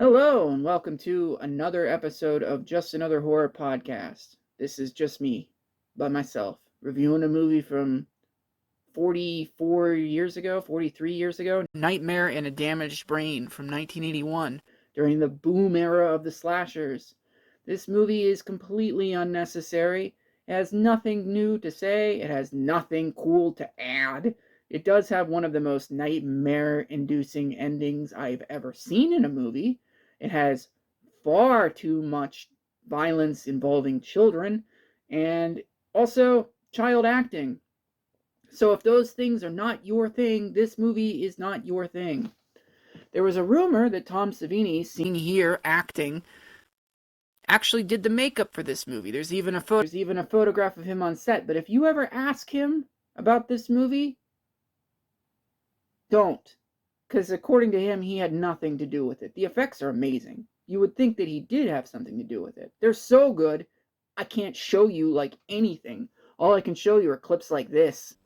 Hello, and welcome to another episode of Just Another Horror Podcast. This is just me, by myself, reviewing a movie from 44 years ago, 43 years ago, Nightmare in a Damaged Brain from 1981, during the boom era of the slashers. This movie is completely unnecessary. It has nothing new to say, it has nothing cool to add. It does have one of the most nightmare-inducing endings I've ever seen in a movie. It has far too much violence involving children, and also child acting. So if those things are not your thing, this movie is not your thing. There was a rumor that Tom Savini, seen here acting, actually did the makeup for this movie. There's even a photograph of him on set. But if you ever ask him about this movie, don't. Because according to him, he had nothing to do with it. The effects are amazing. You would think that he did have something to do with it. They're so good, I can't show you like anything. All I can show you are clips like this.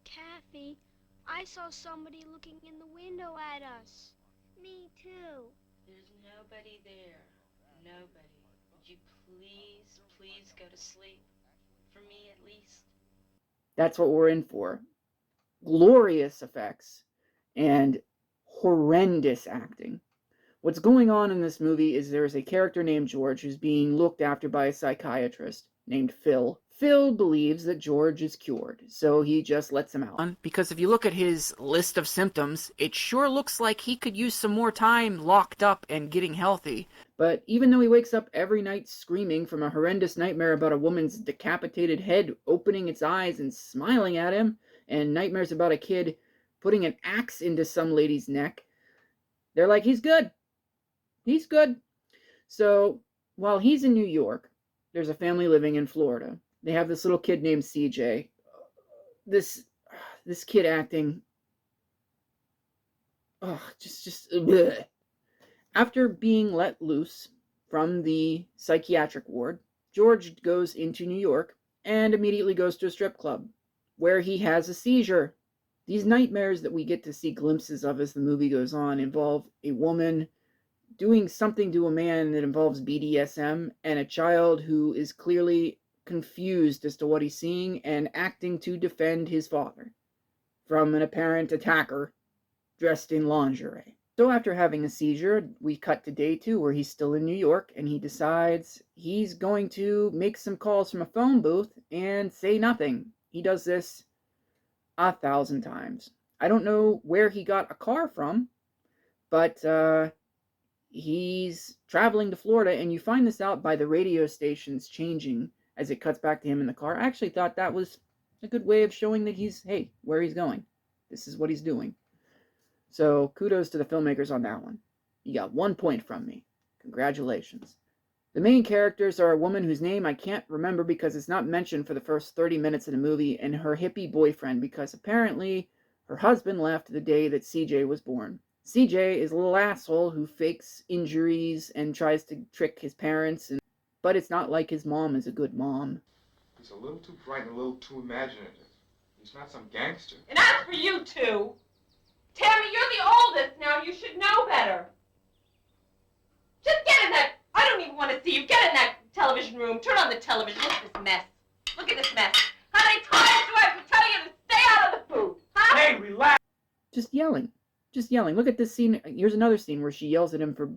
Kathy, I saw somebody looking in the window at us. Me too. There's nobody there. Nobody. Would you please go to sleep? For me, at least. That's what we're in for. Glorious effects and horrendous acting. What's going on in this movie is there's a character named George who's being looked after by a psychiatrist named Phil. Phil believes that George is cured, so he just lets him out. Because if you look at his list of symptoms, it sure looks like he could use some more time locked up and getting healthy. But even though he wakes up every night screaming from a horrendous nightmare about a woman's decapitated head opening its eyes and smiling at him, and nightmares about a kid putting an axe into some lady's neck, they're like, he's good. He's good. So while he's in New York, there's a family living in Florida. They have this little kid named CJ. This kid acting, just bleh. After being let loose from the psychiatric ward, George goes into New York and immediately goes to a strip club where he has a seizure. These nightmares that we get to see glimpses of as the movie goes on involve a woman doing something to a man that involves BDSM and a child who is clearly confused as to what he's seeing and acting to defend his father from an apparent attacker dressed in lingerie. So after having a seizure, we cut to day 2 where he's still in New York and he decides he's going to make some calls from a phone booth and say nothing. He does this 1,000 times. I don't know where he got a car from, but he's traveling to Florida, and you find this out by the radio stations changing as it cuts back to him in the car. I actually thought that was a good way of showing that hey, where he's going. This is what he's doing. So kudos to the filmmakers on that one. You got 1 point from me. Congratulations. The main characters are a woman whose name I can't remember because it's not mentioned for the first 30 minutes of the movie, and her hippie boyfriend, because apparently her husband left the day that CJ was born. CJ is a little asshole who fakes injuries and tries to trick his parents, but it's not like his mom is a good mom. He's a little too bright and a little too imaginative. He's not some gangster. And as for you two, Tammy, you're the oldest now. You should know better. Just get in that. I don't even want to see you. Get in that television room. Turn on the television. Look at this mess. Look at this mess. How many times do I have to tell you to stay out of the booth? Huh? Hey, relax! Just yelling. Just yelling. Look at this scene. Here's another scene where she yells at him for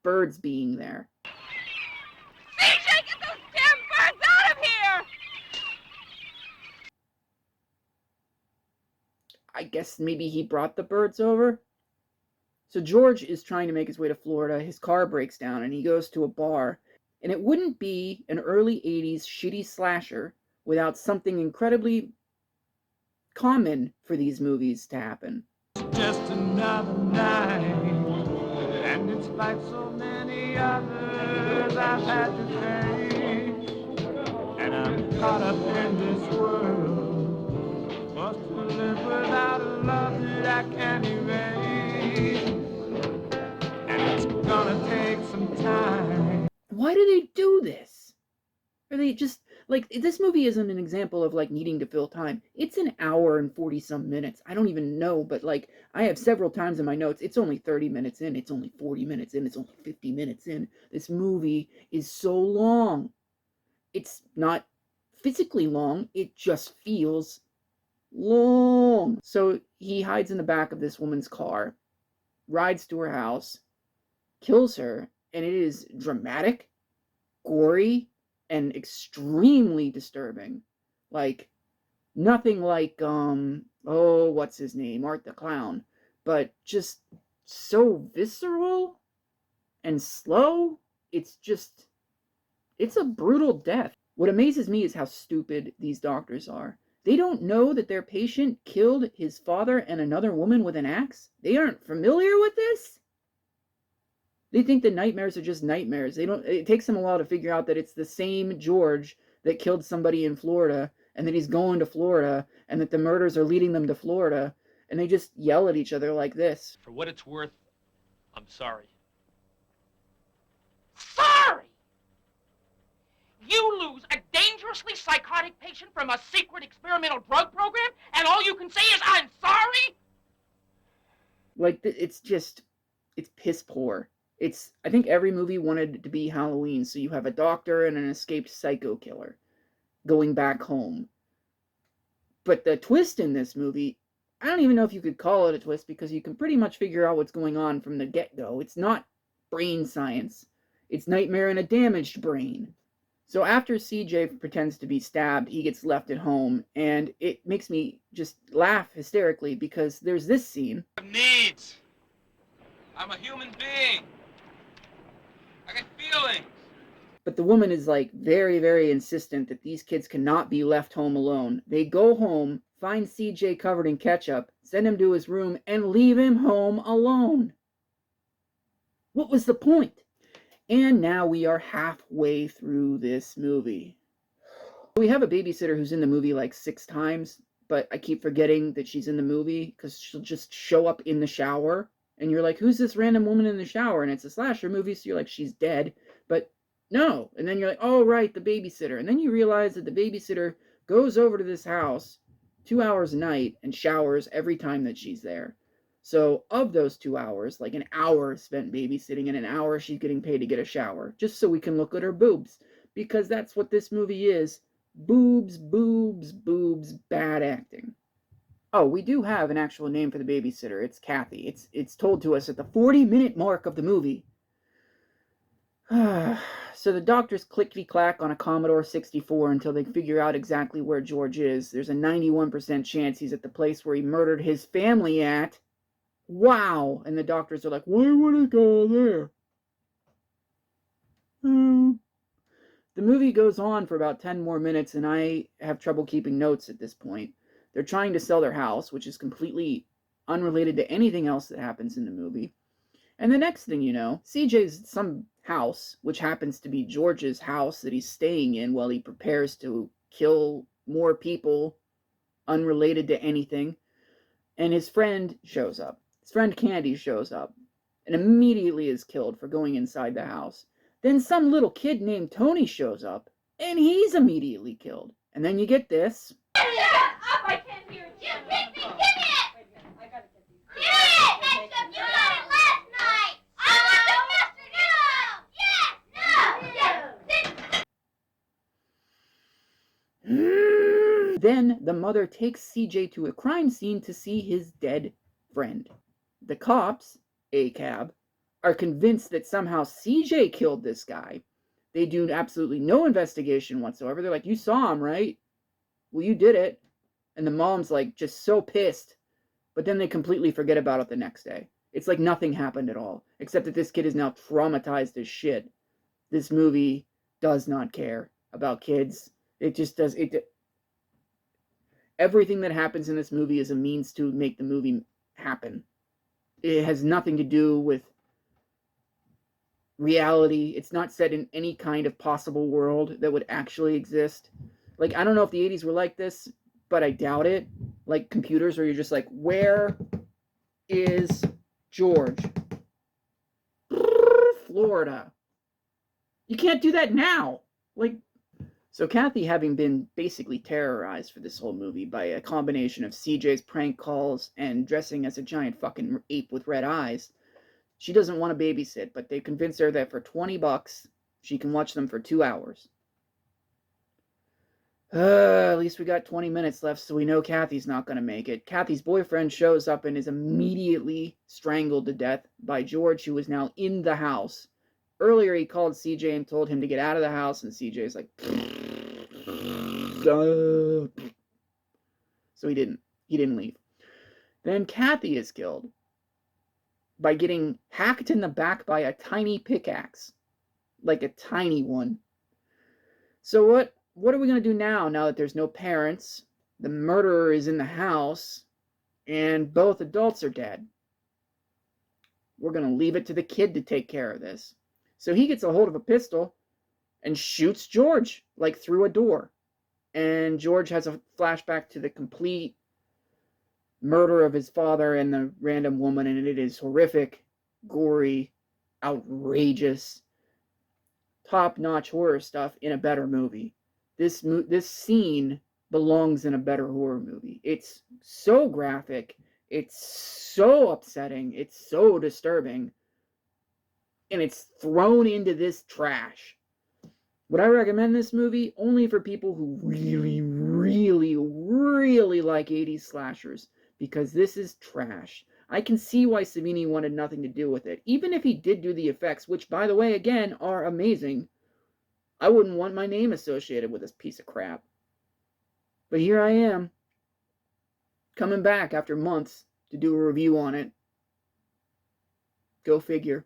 birds being there. CJ, get those damn birds out of here! I guess maybe he brought the birds over. So George is trying to make his way to Florida. His car breaks down and he goes to a bar. And it wouldn't be an early 80s shitty slasher without something incredibly common for these movies to happen. Just another night, and it's like so many others I've had to face, and I'm caught up in this world, forced to live without a love that I can't erase, and it's gonna take some time. Why do they do this? Are they just Like, this movie isn't an example of, like, needing to fill time. It's an hour and 40-some minutes. I don't even know, but, like, I have several times in my notes, it's only 30 minutes in, it's only 40 minutes in, it's only 50 minutes in. This movie is so long. It's not physically long, it just feels long. So he hides in the back of this woman's car, rides to her house, kills her, and it is dramatic, gory, and extremely disturbing. Like, nothing like, what's his name? Art the Clown. But just so visceral and slow. It's a brutal death. What amazes me is how stupid these doctors are. They don't know that their patient killed his father and another woman with an axe. They aren't familiar with this. They think the nightmares are just nightmares. It takes them a while to figure out that it's the same George that killed somebody in Florida, and that he's going to Florida, and that the murders are leading them to Florida, and they just yell at each other like this. For what it's worth, I'm sorry. Sorry! You lose a dangerously psychotic patient from a secret experimental drug program, and all you can say is, I'm sorry? Like, it's piss poor. I think every movie wanted it to be Halloween, so you have a doctor and an escaped psycho killer going back home. But the twist in this movie, I don't even know if you could call it a twist, because you can pretty much figure out what's going on from the get-go. It's not brain science. It's nightmare in a damaged brain. So after CJ pretends to be stabbed, he gets left at home, and it makes me just laugh hysterically, because there's this scene. Needs. I'm a human being. I got feelings. But the woman is like very, very insistent that these kids cannot be left home alone. They go home, find CJ covered in ketchup, send him to his room, and leave him home alone. What was the point? And now we are halfway through this movie. We have a babysitter who's in the movie like 6 times, but I keep forgetting that she's in the movie because she'll just show up in the shower. And you're like, who's this random woman in the shower? And it's a slasher movie, so you're like, she's dead. But no. And then you're like, oh, right, the babysitter. And then you realize that the babysitter goes over to this house 2 hours a night and showers every time that she's there. So of those 2 hours, like an hour spent babysitting and an hour she's getting paid to get a shower, just so we can look at her boobs. Because that's what this movie is. Boobs, boobs, boobs, bad acting. Oh, we do have an actual name for the babysitter. It's Kathy. It's told to us at the 40-minute mark of the movie. So the doctors clickety-clack on a Commodore 64 until they figure out exactly where George is. There's a 91% chance he's at the place where he murdered his family at. Wow! And the doctors are like, why would he go there? The movie goes on for about 10 more minutes, and I have trouble keeping notes at this point. They're trying to sell their house, which is completely unrelated to anything else that happens in the movie. And the next thing you know, CJ's at some house, which happens to be George's house that he's staying in while he prepares to kill more people unrelated to anything. And his friend shows up. His friend Candy shows up and immediately is killed for going inside the house. Then some little kid named Tony shows up, and he's immediately killed. And then you get this. Shut up! I can't hear you. You picked me, give me it! Wait a minute, I gotta get these. Give it! Except you got it last night! I want the mustard! No! Yes! No! Then the mother takes CJ to a crime scene to see his dead friend. The cops, ACAB, are convinced that somehow CJ killed this guy. They do absolutely no investigation whatsoever. They're like, you saw him, right? Well, you did it. And the mom's like just so pissed. But then they completely forget about it the next day. It's like nothing happened at all. Except that this kid is now traumatized as shit. This movie does not care about kids. It just does. Everything that happens in this movie is a means to make the movie happen. It has nothing to do with reality. It's not set in any kind of possible world that would actually exist. Like, I don't know if the 80s were like this, but I doubt it. Like computers where you're just like, where is George? Florida. You can't do that now. Like, So Kathy, having been basically terrorized for this whole movie by a combination of CJ's prank calls and dressing as a giant fucking ape with red eyes, she doesn't want to babysit, but they convince her that for $20, she can watch them for 2 hours. At least we got 20 minutes left, so we know Kathy's not going to make it. Kathy's boyfriend shows up and is immediately strangled to death by George, who is now in the house. Earlier, he called CJ and told him to get out of the house, and CJ's like... So he didn't leave. Then Kathy is killed by getting hacked in the back by a tiny pickaxe. Like a tiny one. So what are we going to do now that there's no parents, the murderer is in the house, and both adults are dead? We're going to leave it to the kid to take care of this. So he gets a hold of a pistol and shoots George, like through a door. And George has a flashback to the complete murder of his father and the random woman, and it is horrific, gory, outrageous, top-notch horror stuff in a better movie. This scene belongs in a better horror movie. It's so graphic, it's so upsetting, it's so disturbing, and it's thrown into this trash. Would I recommend this movie? Only for people who really, really, really like 80s slashers, because this is trash. I can see why Savini wanted nothing to do with it. Even if he did do the effects, which, by the way, again, are amazing, I wouldn't want my name associated with this piece of crap. But here I am, coming back after months to do a review on it. Go figure.